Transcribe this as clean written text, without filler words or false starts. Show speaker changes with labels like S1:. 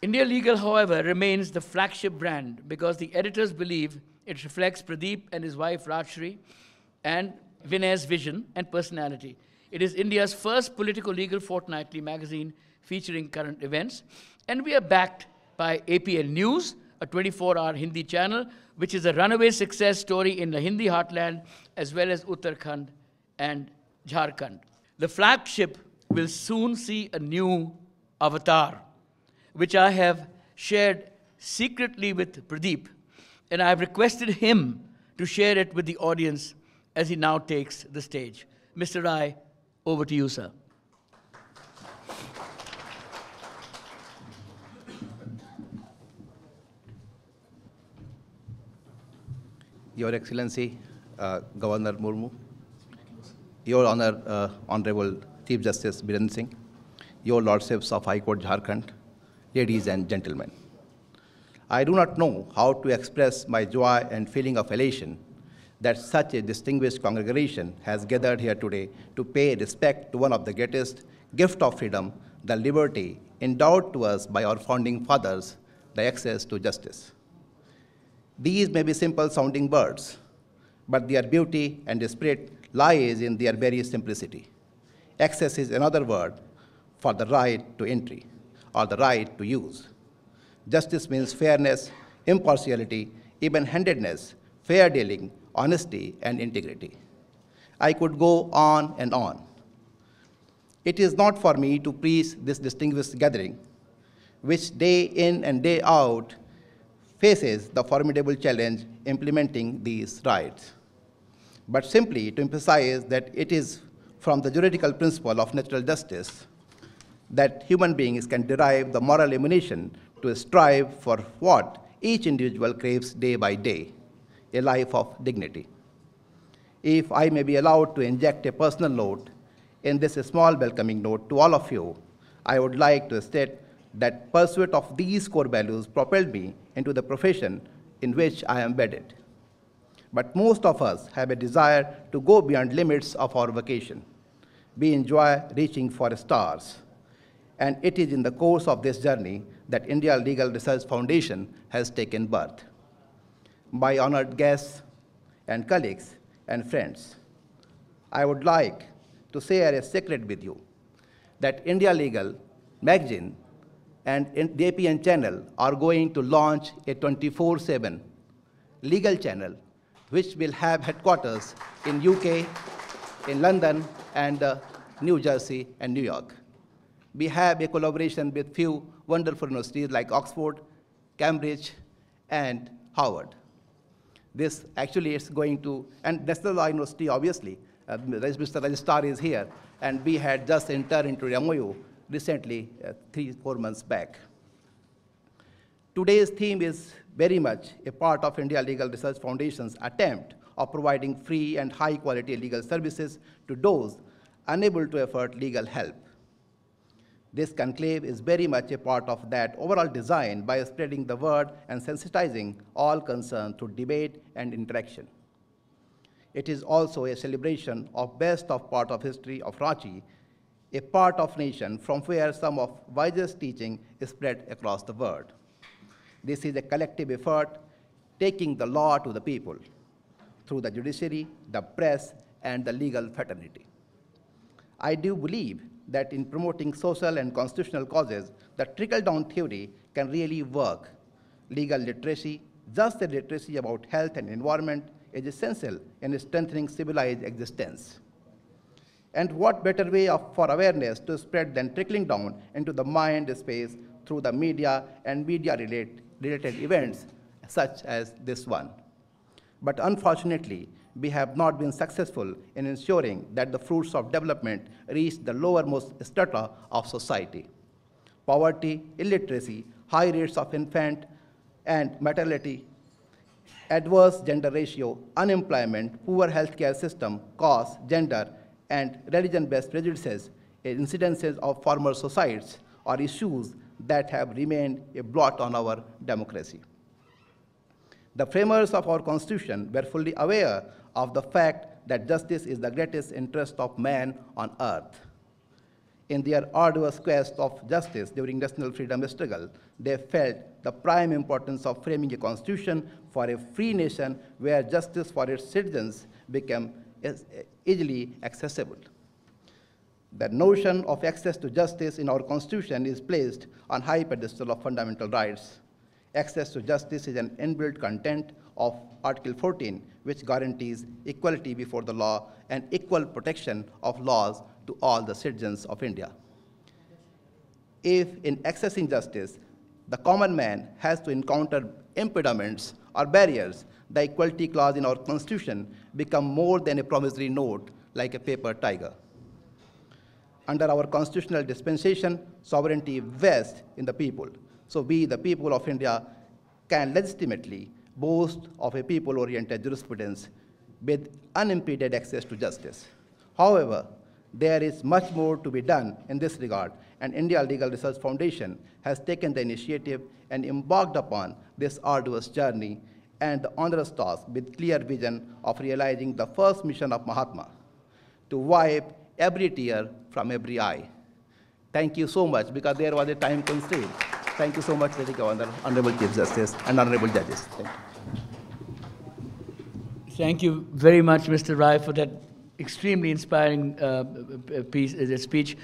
S1: India Legal, however, remains the flagship brand because the editors believe it reflects Pradeep and his wife Rajshri and Vinay's vision and personality. It is India's first political legal fortnightly magazine featuring current events, and we are backed by APL News, a 24-hour Hindi channel, which is a runaway success story in the Hindi heartland, as well as Uttarakhand and Jharkhand. The flagship will soon see a new avatar, which I have shared secretly with Pradeep, and I have requested him to share it with the audience as he now takes the stage. Mr. Rai, over to you, sir.
S2: Your Excellency, Governor Murmu, Your Honor, Honorable Chief Justice Biren Singh, Your Lordships of High Court Jharkhand, ladies and gentlemen. I do not know how to express my joy and feeling of elation that such a distinguished congregation has gathered here today to pay respect to one of the greatest gifts of freedom, the liberty endowed to us by our founding fathers, the access to justice. These may be simple-sounding words, but their beauty and spirit lies in their very simplicity. Access is another word for the right to entry or the right to use. Justice means fairness, impartiality, even-handedness, fair dealing, honesty, and integrity. I could go on and on. It is not for me to preach this distinguished gathering, which day in and day out faces the formidable challenge implementing these rights, but simply to emphasize that it is from the juridical principle of natural justice that human beings can derive the moral ammunition to strive for what each individual craves day by day, a life of dignity. If I may be allowed to inject a personal note in this small welcoming note to all of you, I would like to state that pursuit of these core values propelled me into the profession in which I am embedded. But most of us have a desire to go beyond limits of our vocation. We enjoy reaching for stars. And it is in the course of this journey that India Legal Research Foundation has taken birth. My honored guests and colleagues and friends, I would like to share a secret with you that India Legal magazine and the APN channel are going to launch a 24/7 legal channel which will have headquarters in UK, in London, and New Jersey and New York. We have a collaboration with few wonderful universities like Oxford, Cambridge, and Harvard. This actually is going to, and National Law University, obviously, Mr. Registrar is here, and we had just entered into MOU recently, 3-4 months back. Today's theme is very much a part of India Legal Research Foundation's attempt of providing free and high-quality legal services to those unable to afford legal help. This conclave is very much a part of that overall design by spreading the word and sensitizing all concerned through debate and interaction. It is also a celebration of best of part of history of Ranchi, a part of nation from where some of wisest teaching is spread across the world. This is a collective effort taking the law to the people through the judiciary, the press, and the legal fraternity. I do believe that in promoting social and constitutional causes, the trickle-down theory can really work. Legal literacy, just the literacy about health and environment, is essential in strengthening civilized existence. And what better way for awareness to spread than trickling down into the mind space through the media and media-related events such as this one. But unfortunately, we have not been successful in ensuring that the fruits of development reach the lowermost strata of society. Poverty, illiteracy, high rates of infant and mortality, adverse gender ratio, unemployment, poor healthcare system, caste, gender, and religion-based prejudices, incidences of former societies, are issues that have remained a blot on our democracy. The framers of our Constitution were fully aware of the fact that justice is the greatest interest of man on earth. In their arduous quest of justice during national freedom struggle, they felt the prime importance of framing a constitution for a free nation where justice for its citizens became easily accessible. The notion of access to justice in our Constitution is placed on high pedestal of fundamental rights. Access to justice is an inbuilt content of Article 14, which guarantees equality before the law and equal protection of laws to all the citizens of India. If in accessing justice, the common man has to encounter impediments or barriers, the equality clause in our Constitution becomes more than a promissory note like a paper tiger. Under our constitutional dispensation, sovereignty vests in the people. So we, the people of India, can legitimately boast of a people-oriented jurisprudence with unimpeded access to justice. However, there is much more to be done in this regard, and India Legal Research Foundation has taken the initiative and embarked upon this arduous journey and the onerous task with clear vision of realizing the first mission of Mahatma, to wipe every tear from every eye. Thank you so much, because there was a time constraint. Thank you so much, Lady Governor, Honorable Chief Justice, and Honorable Judges. Thank you.
S1: Thank you very much, Mr. Rai, for that extremely inspiring speech.